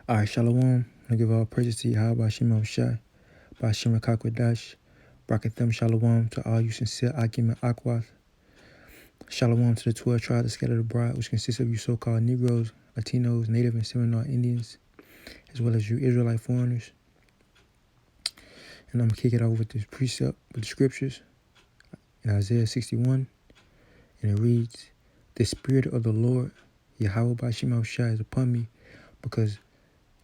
All right, Shalom. I give all praises to Yahweh Shema Shai, Bashim Rakakwadash, Brakatham Shalom to all you sincere Akim and Akwath. Shalom to the 12 tribes that scattered abroad, which consists of you so-called Negroes, Latinos, Native and Seminole Indians, as well as you Israelite foreigners. And I'm going to kick it off with this precept, with the scriptures in Isaiah 61. And it reads, "The Spirit of the Lord, Yahweh Bashim Shai, is upon me, because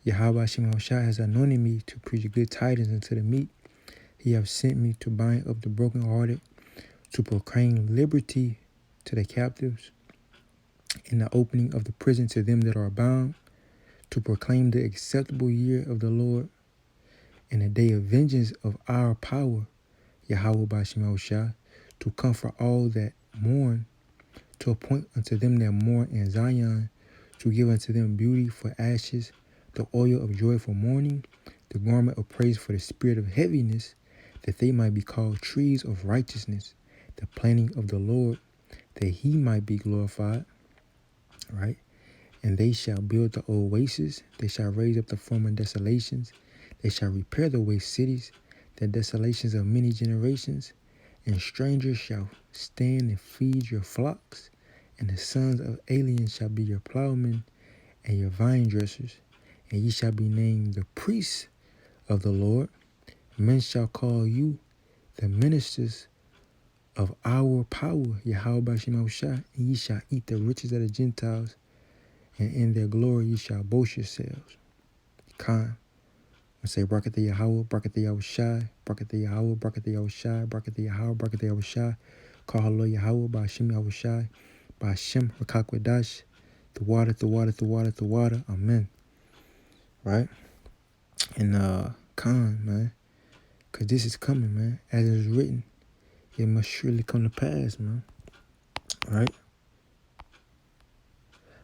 Yahweh Shema Shai has anointed me to preach good tidings unto the meek. He hath sent me to bind up the brokenhearted, to proclaim liberty to the captives, and the opening of the prison to them that are bound, to proclaim the acceptable year of the Lord, and the day of vengeance of our power, Yahweh Bashim Shai, to comfort all that mourn, to appoint unto them that mourn in Zion, to give unto them beauty for ashes, the oil of joy for mourning, the garment of praise for the spirit of heaviness, that they might be called trees of righteousness, the planting of the Lord, that he might be glorified." Right? "And they shall build the old wastes, they shall raise up the former desolations, they shall repair the waste cities, the desolations of many generations, and strangers shall stand and feed your flocks, and the sons of aliens shall be your plowmen and your vine dressers, and ye shall be named the priests of the Lord. Men shall call you the ministers of our power, Yahweh Bashim Shai, and ye shall eat the riches of the Gentiles, and in their glory ye shall boast yourselves." Khan. I say, Brakatha Yahweh, Brakatha Yahweh Shai, Brakatha Yahweh, Brakatha Yahweh Shai, Brakatha Yahweh, Brakatha Yahweh Shai, Call Halo Yahweh, Bashim Yahweh Shai, Bashim Rakakwadash, the water, the water, the water, the water, amen. Right? And Khan, man, because this is coming, man, as it is written, it must surely come to pass, man. Right?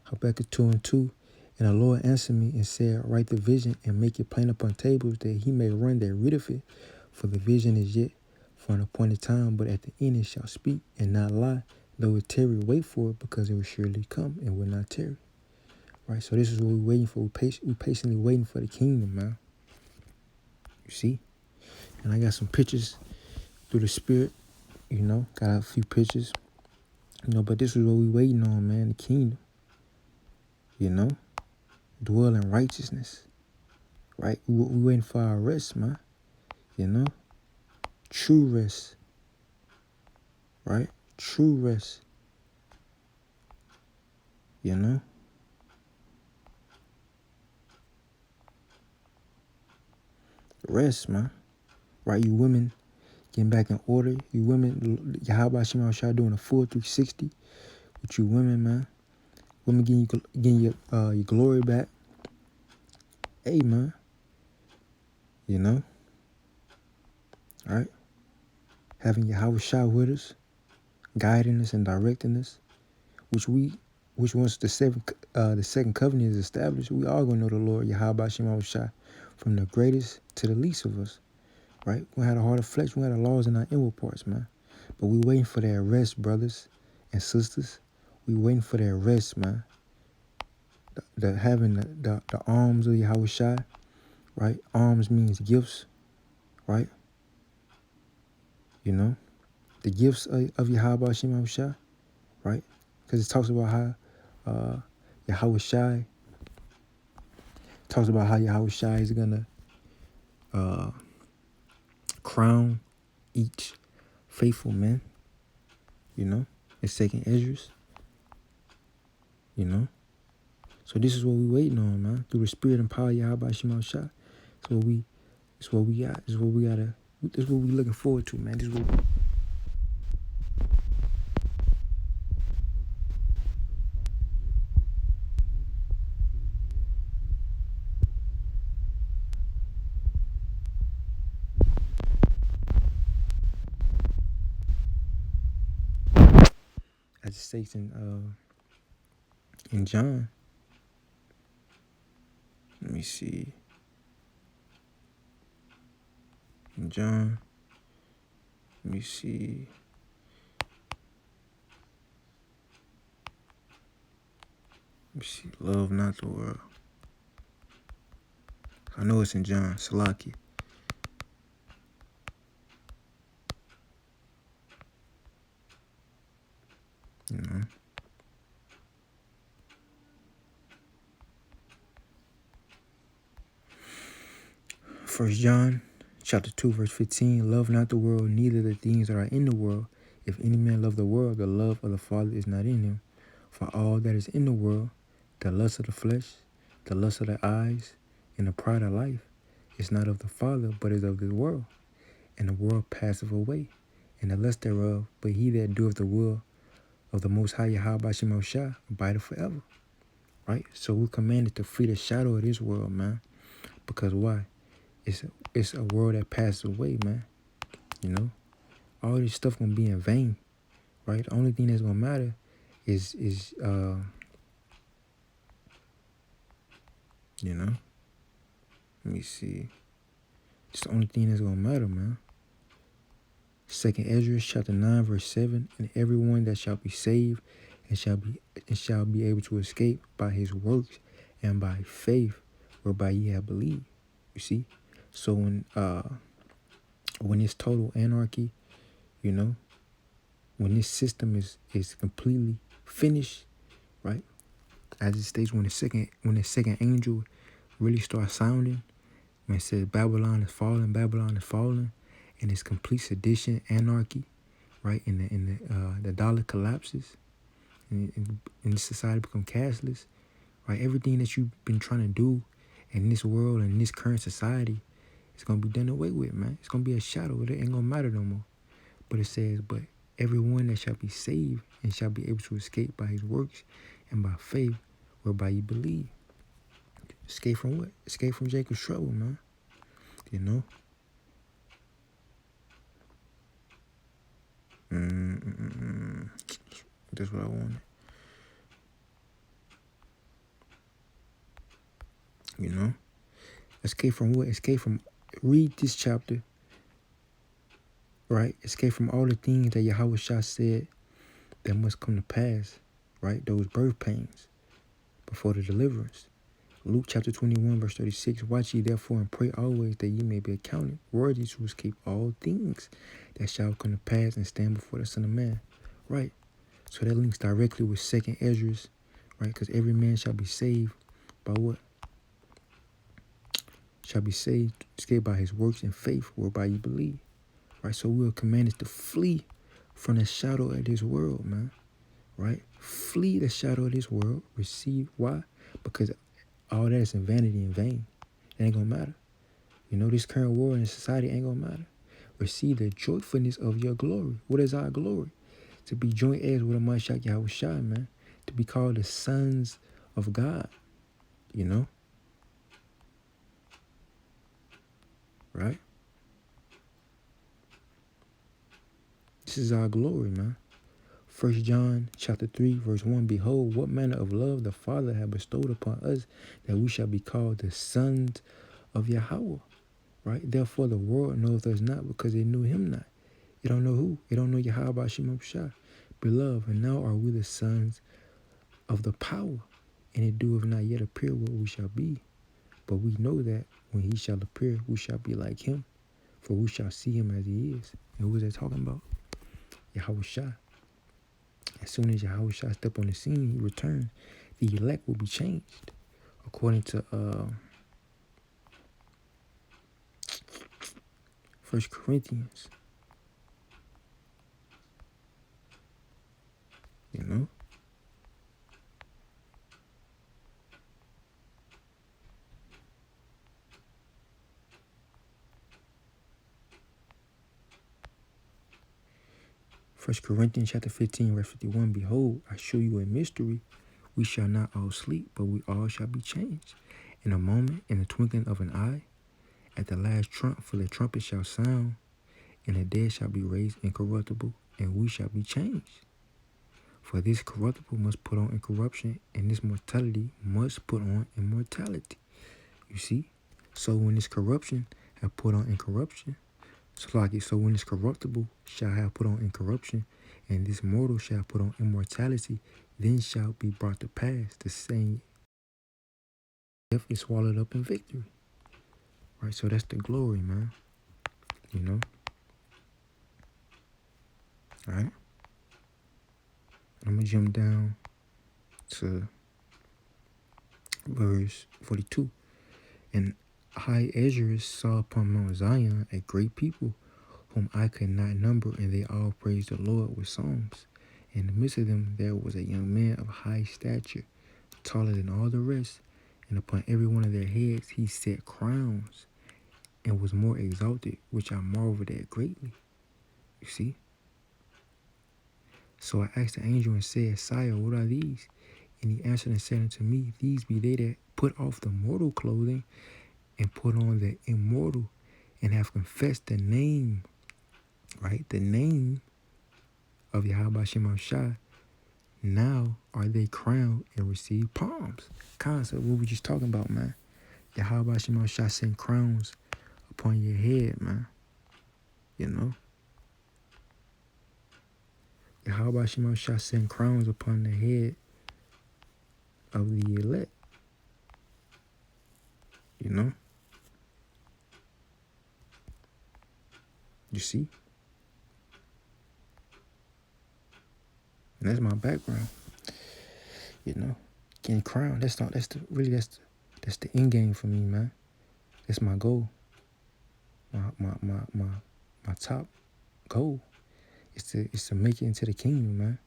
Habakkuk 2:2, "And the Lord answered me and said, Write the vision and make it plain upon tables, that he may run that readeth it. For the vision is yet for an appointed time, but at the end it shall speak and not lie. Though it tarry, wait for it, because it will surely come and will not tarry." Right? So this is what we're waiting for. We're patiently waiting for the kingdom, man. You see? And I got some pictures through the spirit, got a few pictures, but this is what we're waiting on, man, the kingdom, dwell in righteousness. Right? We waiting for our rest, man. True rest. Right? True rest. Rest, man. Right? You women getting back in order. You women, Yahweh Shema Shai doing a full 360 with you women, man. Women getting your glory back. Hey, man. Right? Having Yahweh Shai with us, guiding us and directing us, which once the second covenant is established, we are gonna know the Lord Yahweh Shema Shai, from the greatest to the least of us. Right? We had a heart of flesh, we had the laws in our inward parts, man. But we waiting for that rest, brothers and sisters. We waiting for that rest, man. Having the arms of Yahweh Shai, right? Arms means gifts, right? The gifts of Yahweh Shema Shai, right? Because it talks about how Yahweh Shai is gonna crown each faithful man, in second Esdras, So this is what we waiting on, man. Through the spirit and power of Yahweh Shema Shai. It's what we got. This is what we looking forward to, man. This is what as it states in John. Let me see. In John, let me see. Love not the world. I know it's in John. Salaki. You know. First John chapter 2, verse 15. Love not the world, neither the things that are in the world. If any man love the world, the love of the Father is not in him. For all that is in the world, the lust of the flesh, the lust of the eyes, and the pride of life, is not of the Father, but is of this world. And the world passeth away, and the lust thereof. But he that doeth the will of the Most High Yahweh Shem Shah abideth forever. Right? So we're commanded to flee the shadow of this world, man. Because why? It's a world that passes away, man. You know? All this stuff gonna be in vain. Right? The only thing that's gonna matter is you know, let me see. It's the only thing that's gonna matter, man. Second Ezra chapter 9, verse 7, and everyone that shall be saved and shall be able to escape by his works and by faith whereby ye have believed. You see? So when it's total anarchy, you know, when this system is completely finished, right? As it states when the second angel really starts sounding, when it says Babylon is falling, and it's complete sedition, anarchy, right? And the dollar collapses, and the society becomes cashless, right? Everything that you've been trying to do in this world and in this current society is gonna be done away with, man. It's gonna be a shadow. It ain't gonna matter no more. But it says, but everyone that shall be saved and shall be able to escape by his works and by faith whereby you believe. Escape from what? Escape from Jacob's trouble, man. You know? That's what I wanted. You know? Escape from what? Escape from, read this chapter, right? Escape from all the things that Yahweh Shah said that must come to pass, right? Those birth pains before the deliverance. Luke chapter 21, verse 36. Watch ye therefore and pray always that ye may be accounted worthy to escape all things that shall come to pass and stand before the Son of Man. Right? So that links directly with Second Ezra, right? Because every man shall be saved by what? Shall be saved, escape by his works and faith whereby you believe. Right? So we are commanded to flee from the shadow of this world, man. Right? Flee the shadow of this world. Receive. Why? Because all that is in vanity and vain. It ain't gonna matter. You know, this current world and society ain't gonna matter. Receive the joyfulness of your glory. What is our glory? To be joint heirs with a Mashiach Yahweh Shai, man. To be called the sons of God. You know? Right? This is our glory, man. 1 John chapter 3, verse 1. Behold, what manner of love the Father hath bestowed upon us, that we shall be called the sons of Yahweh. Right? Therefore the world knoweth us not, because they knew him not. It don't know who. It don't know Yahweh Shem Shah. Beloved, and now are we the sons of the power, and it doeth not yet appear what we shall be. But we know that when he shall appear, we shall be like him, for we shall see him as he is. And who is that talking about? Yahweh Shah. As soon as Yahweh Shah step on the scene, he returns, the elect will be changed. According to 1 Corinthians. You know? First Corinthians chapter 15, verse 51. Behold, I show you a mystery. We shall not all sleep, but we all shall be changed. In a moment, in the twinkling of an eye, at the last trump, for the trumpet shall sound, and the dead shall be raised incorruptible, and we shall be changed. For this corruptible must put on incorruption, and this mortality must put on immortality. You see? So when this corruption have put on incorruption, so when this corruptible shall have put on incorruption, and this mortal shall put on immortality, then shall be brought to pass the saying, death is swallowed up in victory. Right, so that's the glory, man. You know? All right? I'm going to jump down to verse 42. And high Ezra saw upon Mount Zion a great people, whom I could not number, and they all praised the Lord with songs. In the midst of them there was a young man of high stature, taller than all the rest, and upon every one of their heads he set crowns, and was more exalted, which I marveled at greatly. You see? So I asked the angel and said, Sire, what are these? And he answered and said unto me, These be they that put off the mortal clothing and put on the immortal, and have confessed the name, right? The name of Yahweh Shem Shai. Now are they crowned and receive palms. Concept, what we just talking about, man. Yahweh Shem Shai send crowns upon your head, man. You know? Yahweh Shem Shai send crowns upon the head of the elect. You know? You see? And that's my background. You know? Getting crowned. That's the end game for me, man. That's my goal. My top goal is to make it into the kingdom, man.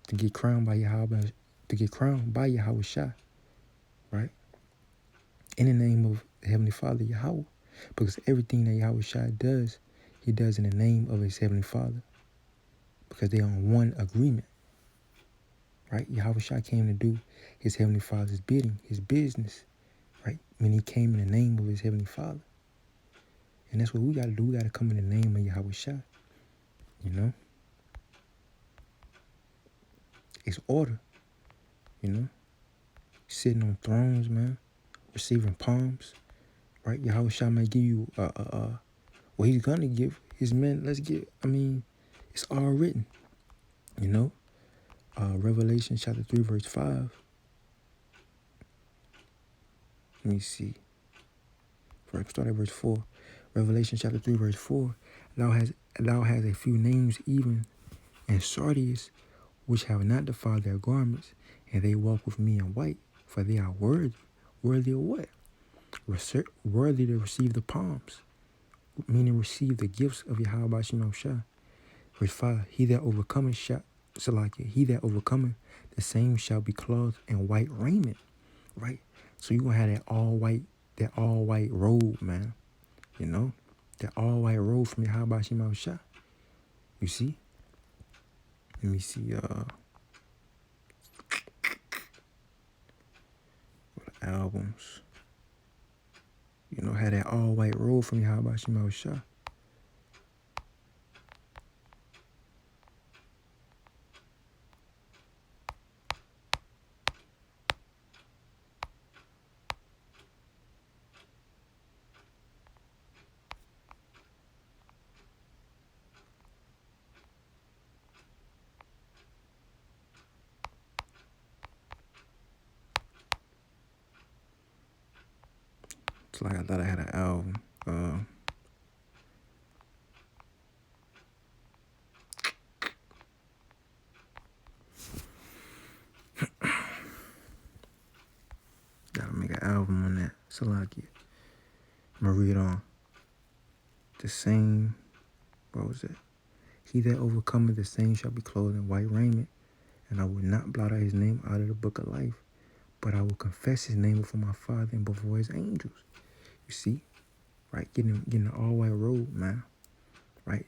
To get crowned by Yahweh Shai, right? In the name of the Heavenly Father, Yahweh. Because everything that Yahweh Shai does, he does in the name of his Heavenly Father. Because they're on one agreement. Right? Yahweh Shai came to do his Heavenly Father's bidding, his business. Right? When he came in the name of his Heavenly Father. And that's what we got to do. We got to come in the name of Yahweh Shai. You know? It's order. You know? Sitting on thrones, man. Receiving palms. Right? Yahweh Shai may give you what he's going to give his men. It's all written. You know? Revelation chapter 3, verse 5. Let me see. Start at verse 4. Revelation chapter 3, verse 4. Thou hast a few names even in Sardis, which have not defiled their garments, and they walk with me in white, for they are worthy. Worthy of what? Worthy to receive the palms, meaning receive the gifts of Yahweh Shem Shai. Verse 5. He that overcometh the same shall be clothed in white raiment. Right? So you're gonna have that all white robe, man. You know? That all white robe from Yahweh Shem Shai. You see? Let me see, albums. You know, had that all white robe from Yahweh Shem Shai. It's like I thought I had an album. Gotta make an album on that. Salakia. I'm gonna read on. The same, what was it? He that overcometh the same shall be clothed in white raiment, and I will not blot out his name out of the book of life, but I will confess his name before my Father and before his angels. You see? Right? Getting the all white robe, man. Right?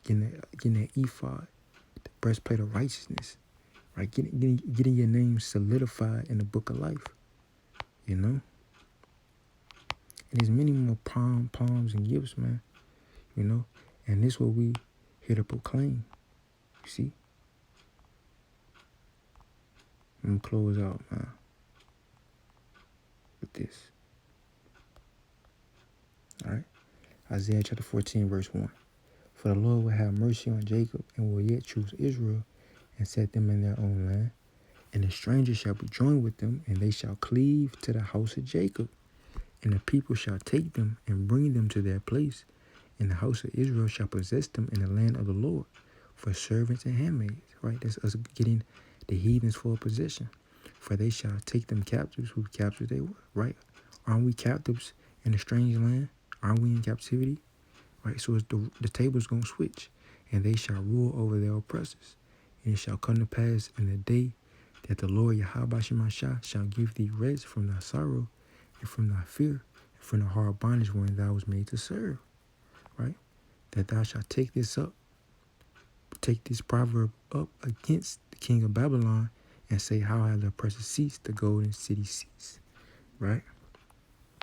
Getting that ephod, the breastplate of righteousness. Right? Getting your name solidified in the book of life. You know? And there's many more palms and gifts, man. You know? And this is what we here to proclaim. You see? I'm going to close out, man, with this. All right? Isaiah chapter 14, verse 1. For the Lord will have mercy on Jacob and will yet choose Israel and set them in their own land. And the stranger shall be joined with them, and they shall cleave to the house of Jacob. And the people shall take them and bring them to their place, and the house of Israel shall possess them in the land of the Lord for servants and handmaids. Right? That's us getting the heathens for a possession. For they shall take them captives whose captives they were. Right? Aren't we captives in a strange land? Aren't we in captivity? Right? So it's the table's going to switch, and they shall rule over their oppressors. And it shall come to pass in the day that the Lord Yahweh Shemashah shall give thee rest from thy sorrow and from thy fear and from the hard bondage wherein thou was made to serve. Right? That thou shalt take this proverb up against the king of Babylon and say, how have the oppressor ceased, the golden city ceased. Right?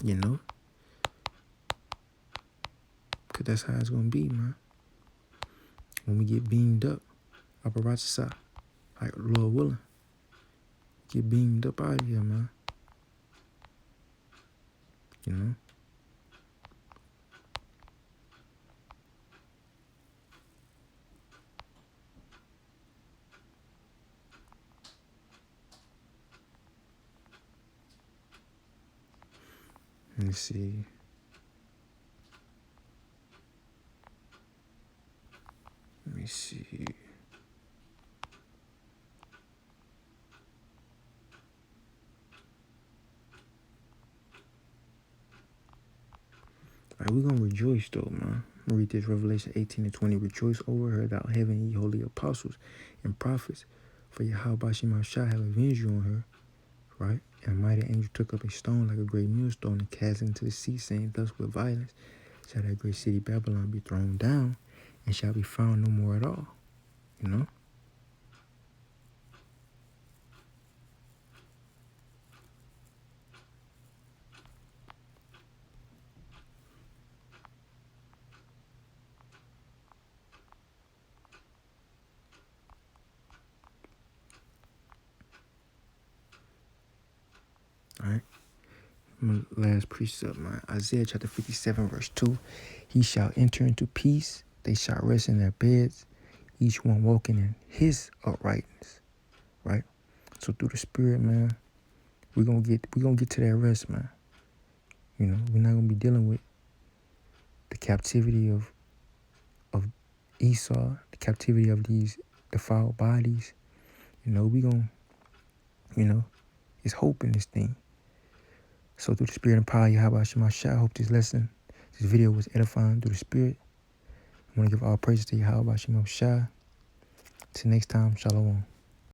You know? Because that's how it's going to be, man. When we get beamed up a Ratchasa, like Lord willing, get beamed up out of here, man. You know? Let me see. All right, we're going to rejoice, though, man. I'm going to read this Revelation 18:20. Rejoice over her, thou heaven, ye holy apostles and prophets, for Yahweh Shemashah have avenged you on her. Right? And a mighty angel took up a stone like a great millstone and cast it into the sea, saying, thus with violence shall that great city Babylon be thrown down and shall be found no more at all. You know? All right? Last precept, man. Isaiah chapter 57, verse 2. He shall enter into peace. They shall rest in their beds, each one walking in his uprightness. Right? So through the Spirit, man, we're gonna get to that rest, man. You know, we're not gonna be dealing with the captivity of Esau, the captivity of these defiled bodies. You know, we gonna, it's hope in this thing. So through the Spirit and power, Yahweh Shemashah, I hope this video was edifying through the Spirit. I want to give all praises to Yahweh Shemashah. Till next time, Shalom.